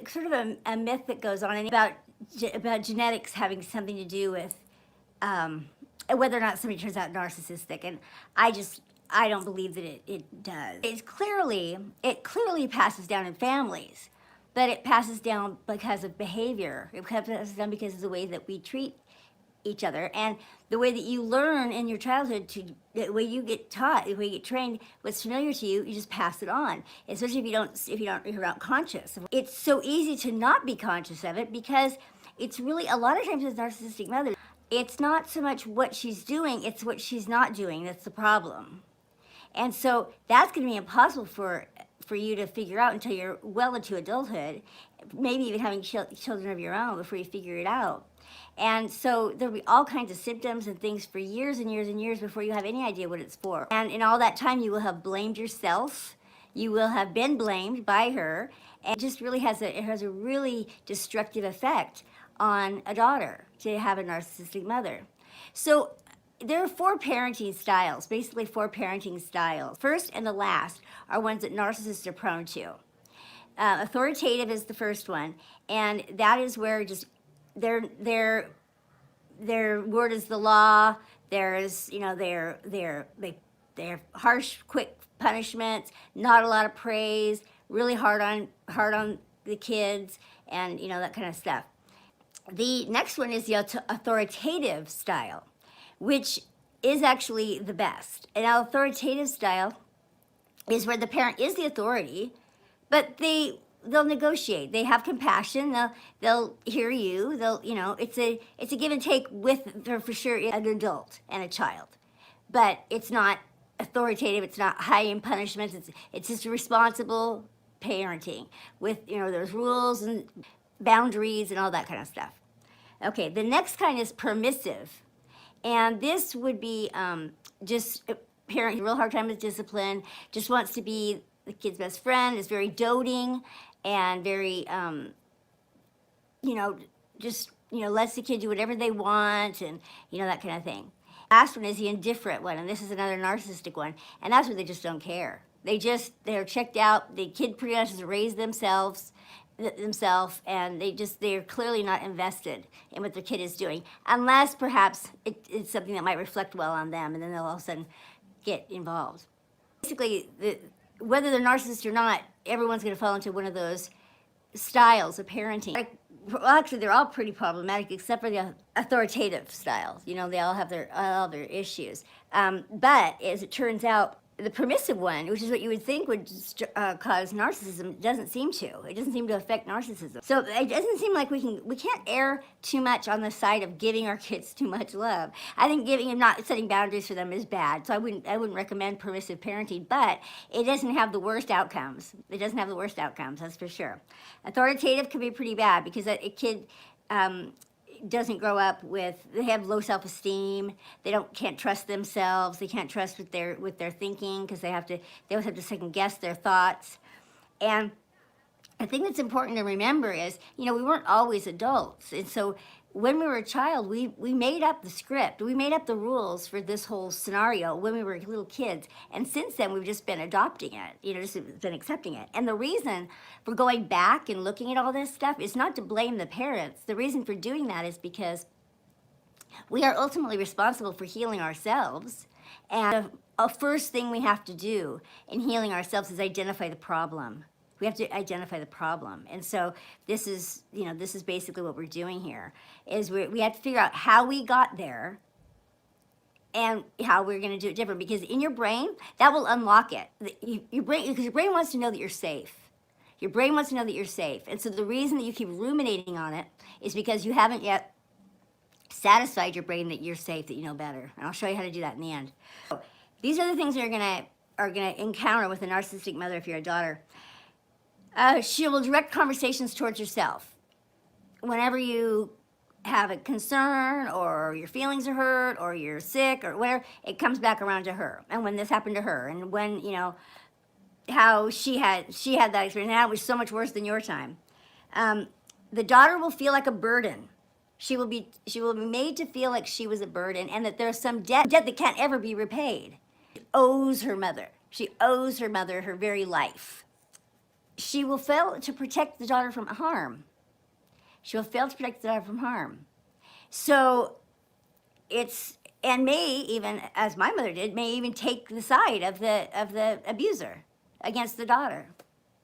Sort of a myth that goes on about genetics having something to do with whether or not somebody turns out narcissistic, and I don't believe that it does. It clearly passes down in families, but it passes down because of behavior. It passes down because of the way that we treat each other, and the way that you learn in your childhood, to the way you get taught, the way you get trained, what's familiar to you, you just pass it on, especially if you're not conscious. It's so easy to not be conscious of it, because it's really, a lot of times with narcissistic mothers, it's not so much what she's doing, it's what she's not doing that's the problem. And so that's going to be impossible for you to figure out until you're well into adulthood, maybe even having children of your own before you figure it out. And so there'll be all kinds of symptoms and things for years and years and years before you have any idea what it's for. And in all that time, you will have blamed yourself. You will have been blamed by her. And it just really has a really destructive effect on a daughter to have a narcissistic mother. So there are four parenting styles, basically four parenting styles. First and the last are ones that narcissists are prone to. Authoritative is the first one, and that is where just their word is the law. There's, they're harsh, quick punishments, not a lot of praise, really hard on the kids, and that kind of stuff. The next one is the authoritative style, which is actually the best. An authoritative style is where the parent is the authority, but they'll negotiate. They have compassion. They'll hear you. It's a give and take with, for sure, an adult and a child, but it's not authoritative. It's not high in punishments. It's just responsible parenting with there's rules and boundaries and all that kind of stuff. Okay, the next kind is permissive, and this would be just a parent, a real hard time with discipline, just wants to be the kid's best friend, is very doting and very, lets the kid do whatever they want, and that kind of thing. Last one is the indifferent one, and this is another narcissistic one, and that's where they just don't care. They're checked out. The kid pretty much has raised themselves, and they're clearly not invested in what their kid is doing, unless perhaps it's something that might reflect well on them, and then they'll all of a sudden get involved. Basically, whether they're narcissists or not, everyone's going to fall into one of those styles of parenting. Well, actually, they're all pretty problematic, except for the authoritative styles. They all have all their issues. But as it turns out, the permissive one, which is what you would think would cause narcissism, doesn't seem to. It doesn't seem to affect narcissism. So it doesn't seem like we can't err too much on the side of giving our kids too much love. I think giving and not setting boundaries for them is bad. So I wouldn't recommend permissive parenting, but it doesn't have the worst outcomes. It doesn't have the worst outcomes, that's for sure. Authoritative can be pretty bad, because a kid doesn't grow up they have low self-esteem. They can't trust themselves. They can't trust with their thinking, because they always have to second guess their thoughts. And the thing that's important to remember is, we weren't always adults. And so when we were a child, we made up the script. We made up the rules for this whole scenario when we were little kids. And since then, we've just been adopting it, just been accepting it. And the reason for going back and looking at all this stuff is not to blame the parents. The reason for doing that is because we are ultimately responsible for healing ourselves. And the first thing we have to do in healing ourselves is identify the problem. We have to identify the problem. And so this is basically what we're doing here, is we have to figure out how we got there and how we're going to do it different. Because in your brain, that will unlock it. Because your brain wants to know that you're safe. Your brain wants to know that you're safe. And so the reason that you keep ruminating on it is because you haven't yet satisfied your brain that you're safe, that you know better. And I'll show you how to do that in the end. So these are the things that you're going to encounter with a narcissistic mother if you're a daughter. She will direct conversations towards yourself. Whenever you have a concern, or your feelings are hurt, or you're sick, or whatever, it comes back around to her. And when this happened to her, and when, how she had that experience, and that was so much worse than your time. The daughter will feel like a burden. She will be made to feel like she was a burden, and that there's some debt that can't ever be repaid. She owes her mother. She owes her mother her very life. she will fail to protect the daughter from harm. She will fail to protect the daughter from harm. So it's, and may even, as my mother did, may even take the side of the abuser against the daughter.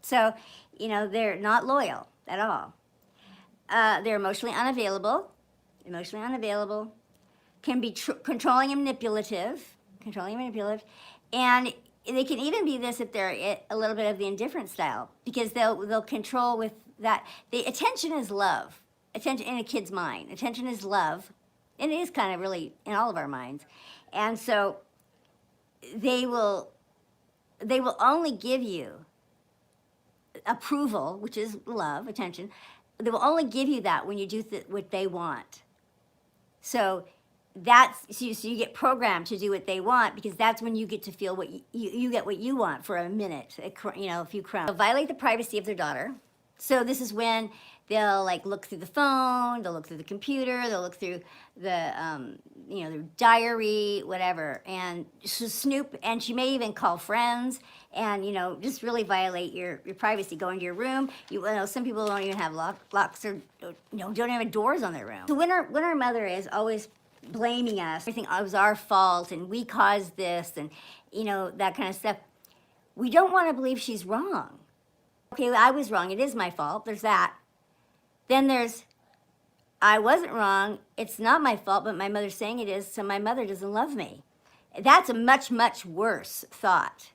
So, you know, they're not loyal at all. They're emotionally unavailable, can be controlling and manipulative, and they can even be this if they're a little bit of the indifferent style, because they'll control with that. The attention is love. Attention in a kid's mind. Attention is love, and it is kind of really in all of our minds. And so they will only give you approval, which is love, attention. They will only give you that when you do what they want. So so you get programmed to do what they want, because that's when you get to feel what you get what you want for a minute, you know, a few crumbs. They'll violate the privacy of their daughter. So this is when they'll like look through the phone, they'll look through the computer, they'll look through the you know, their diary, whatever, and just snoop. And she may even call friends, and you know, just really violate your privacy. Go into your room. You know, some people don't even have locks, or you know, don't even have doors on their room. So when our mother is always blaming us, everything was our fault, and we caused this, and you know, that kind of stuff, we don't want to believe she's wrong. Okay, I was wrong. It is my fault. There's that. Then there's, I wasn't wrong. It's not my fault, but my mother's saying it is, so my mother doesn't love me. That's a much, much worse thought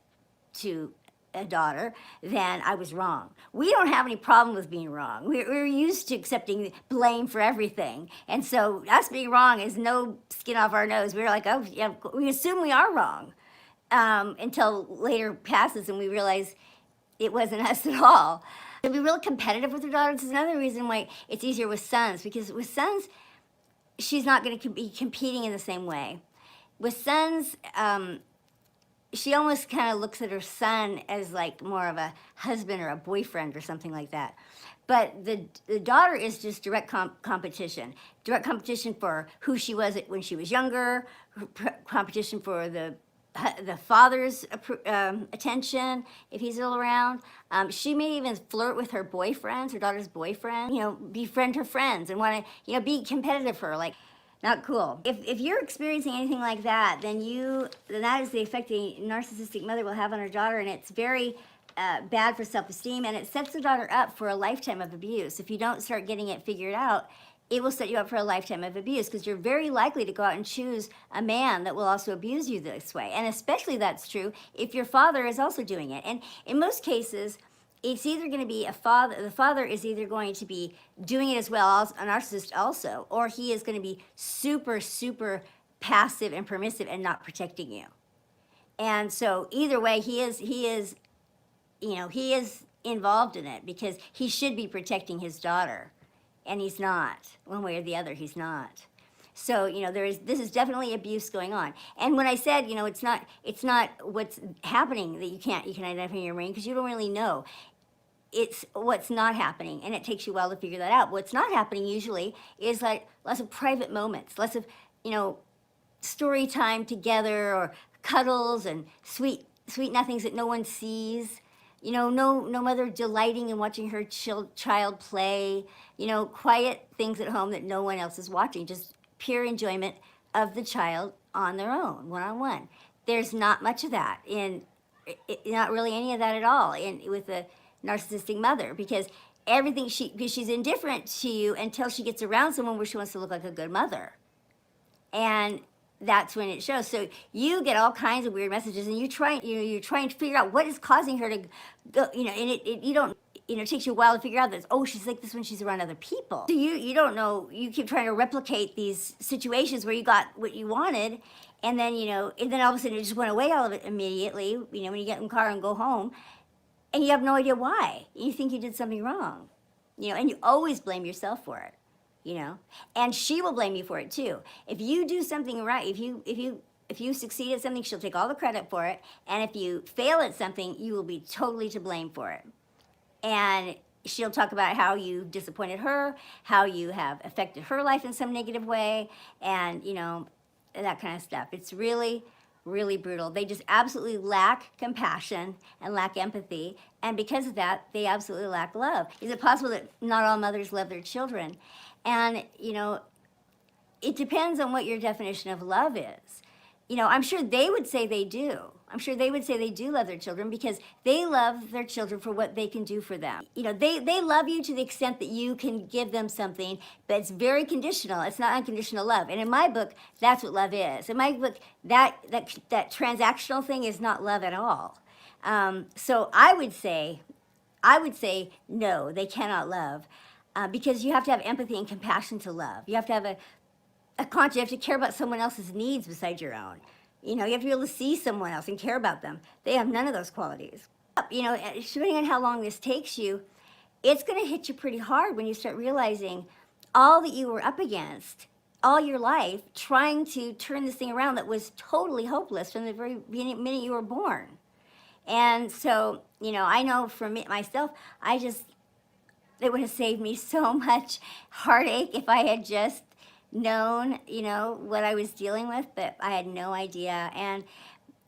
to a daughter than I was wrong. We don't have any problem with being wrong. We're used to accepting blame for everything. And so us being wrong is no skin off our nose. We're like, oh, yeah, we assume we are wrong until later passes and we realize it wasn't us at all. To be real competitive with her daughters is another reason why it's easier with sons, because with sons, she's not going to be competing in the same way. With sons, she almost kind of looks at her son as like more of a husband or a boyfriend or something like that. But the daughter is just direct competition. Direct competition for who she was when she was younger, competition for the father's attention if he's still around. She may even flirt with her boyfriends, her daughter's boyfriend, you know, befriend her friends and want to, you know, be competitive for her, like, not cool. If you're experiencing anything like that, then that is the effect a narcissistic mother will have on her daughter, and it's very bad for self-esteem, and it sets the daughter up for a lifetime of abuse. If you don't start getting it figured out, it will set you up for a lifetime of abuse, because you're very likely to go out and choose a man that will also abuse you this way. And especially that's true if your father is also doing it. And in most cases, it's either going to be the father is either going to be doing it as well, as a narcissist also, or he is going to be super, super passive and permissive and not protecting you. And so either way, he is, you know, he is involved in it because he should be protecting his daughter. And he's not. One way or the other, he's not. So, you know, this is definitely abuse going on. And when I said, you know, it's not what's happening that you can identify in your brain, because you don't really know. It's what's not happening, and it takes you a while to figure that out. What's not happening usually is like lots of private moments, lots of, you know, story time together, or cuddles and sweet nothings that no one sees. You know, no mother delighting in watching her child play. You know, quiet things at home that no one else is watching. Just pure enjoyment of the child on their own, one-on-one. There's not much of that not really any of that at all with the narcissistic mother, because everything because she's indifferent to you until she gets around someone where she wants to look like a good mother. And that's when it shows. So you get all kinds of weird messages, and you're trying to figure out what is causing her to go, you know, and you don't, you know, it takes you a while to figure out that, oh, she's like this when she's around other people. So you don't know, you keep trying to replicate these situations where you got what you wanted, and then, you know, and then all of a sudden it just went away all of it immediately, you know, when you get in the car and go home, and you have no idea why. You think you did something wrong, you know, and you always blame yourself for it. You know, and she will blame you for it too. If you do something right, if you succeed at something, she'll take all the credit for it. And if you fail at something, you will be totally to blame for it. And she'll talk about how you disappointed her, how you have affected her life in some negative way, and you know, that kind of stuff. It's really really brutal. They just absolutely lack compassion and lack empathy. And because of that, they absolutely lack love. Is it possible that not all mothers love their children? And, it depends on what your definition of love is. I'm sure they would say they do. I'm sure they would say they do love their children because they love their children for what they can do for them. They love you to the extent that you can give them something, but it's very conditional. It's not unconditional love. And in my book, that's what love is. In my book, that transactional thing is not love at all. So I would say no, they cannot love. Because you have to have empathy and compassion to love. You have to have you have to care about someone else's needs besides your own. You have to be able to see someone else and care about them. They have none of those qualities. Depending on how long this takes you, it's going to hit you pretty hard when you start realizing all that you were up against all your life trying to turn this thing around that was totally hopeless from the very minute you were born. And so, I know for myself, it would have saved me so much heartache if I had just known, what I was dealing with, but I had no idea. And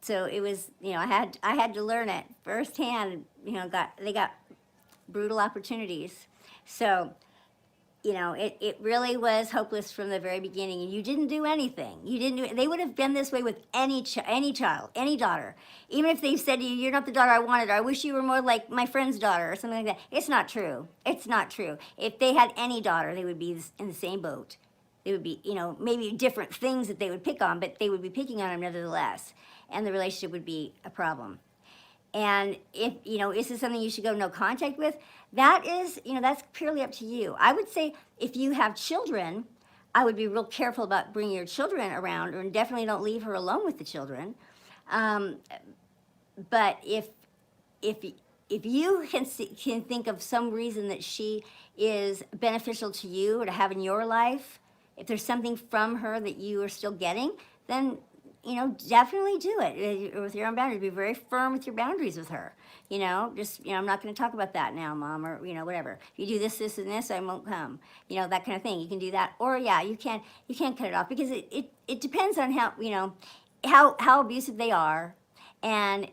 so it was, I had to learn it firsthand. They got brutal opportunities. So, it really was hopeless from the very beginning. And you didn't do anything. They would have been this way with any child, any daughter. Even if they said to you, "You're not the daughter I wanted," or "I wish you were more like my friend's daughter," or something like that. It's not true. It's not true. If they had any daughter, they would be in the same boat. They would be, maybe different things that they would pick on, but they would be picking on them nevertheless. And the relationship would be a problem. And if, is this something you should go no contact with? That is, that's purely up to you. I would say if you have children, I would be real careful about bringing your children around, and definitely don't leave her alone with the children. But if you can think of some reason that she is beneficial to you or to have in your life, if there's something from her that you are still getting, then definitely do it with your own boundaries. Be very firm with your boundaries with her. I'm not going to talk about that now, Mom, or whatever. If you do this, this, and this, I won't come. That kind of thing. You can do that, or yeah, you can't cut it off because it depends on how abusive they are, and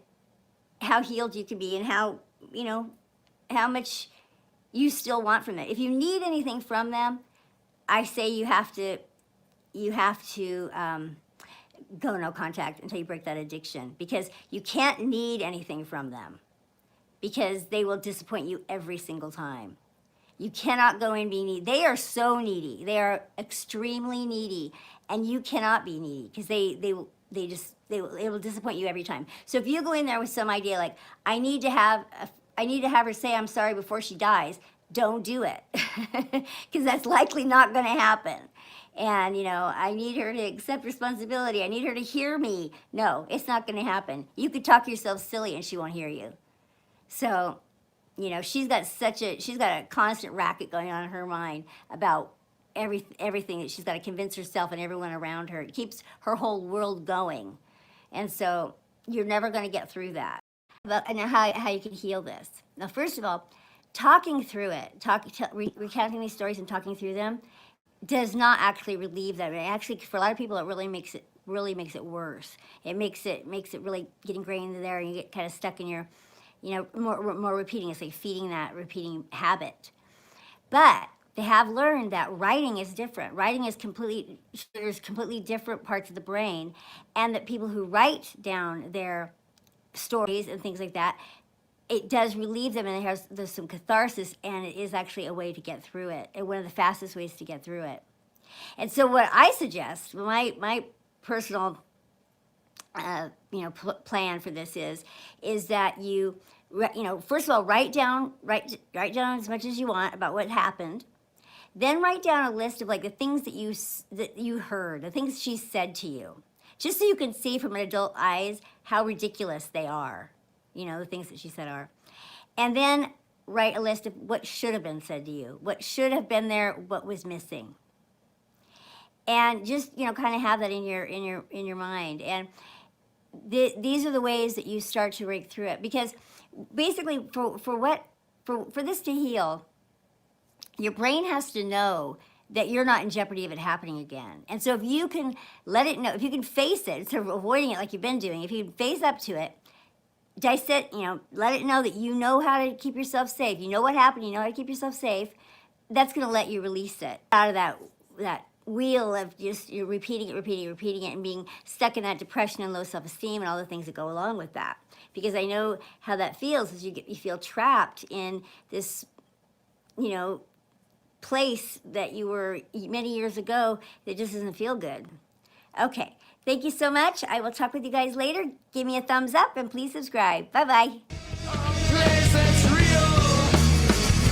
how healed you can be, and how much you still want from them. If you need anything from them, I say you have to go no contact until you break that addiction, because you can't need anything from them, because they will disappoint you every single time. You cannot go and be needy. They are so needy. They are extremely needy, and you cannot be needy because they will disappoint you every time. So if you go in there with some idea like I need to have her say I'm sorry before she dies, don't do it, because that's likely not going to happen. And I need her to accept responsibility. I need her to hear me. No, it's not going to happen. You could talk yourself silly and she won't hear you. So, she's got a constant racket going on in her mind about everything that she's got to convince herself and everyone around her. It keeps her whole world going. And so you're never going to get through that. And how you can heal this. Now, first of all, talking through it, recounting these stories and talking through them does not actually relieve them. It actually, for a lot of people, it really makes it worse. It makes it really get ingrained in there, and you get kind of stuck in your, more repeating. It's like feeding that repeating habit. But they have learned that writing is different. Writing is there's completely different parts of the brain, and that people who write down their stories and things like that, it does relieve them, and there's some catharsis, and it is actually a way to get through it, and one of the fastest ways to get through it. And so what I suggest, my personal plan for this is that you first of all write down as much as you want about what happened. Then write down a list of like the things that you heard, the things she said to you, just so you can see from an adult eyes how ridiculous they are. The things that she said are. And then write a list of what should have been said to you, what should have been there, what was missing. And just, kind of have that in your mind. And these are the ways that you start to break through it. Because basically for this to heal, your brain has to know that you're not in jeopardy of it happening again. And so if you can let it know, if you can face it instead of avoiding it like you've been doing, if you can face up to it, dissect, let it know that you know how to keep yourself safe. You know what happened, you know how to keep yourself safe. That's going to let you release it out of that wheel of just you're repeating it, and being stuck in that depression and low self-esteem and all the things that go along with that. Because I know how that feels, is you feel trapped in this, place that you were many years ago that just doesn't feel good. Okay, thank you so much. I will talk with you guys later. Give me a thumbs up and please subscribe. Bye-bye.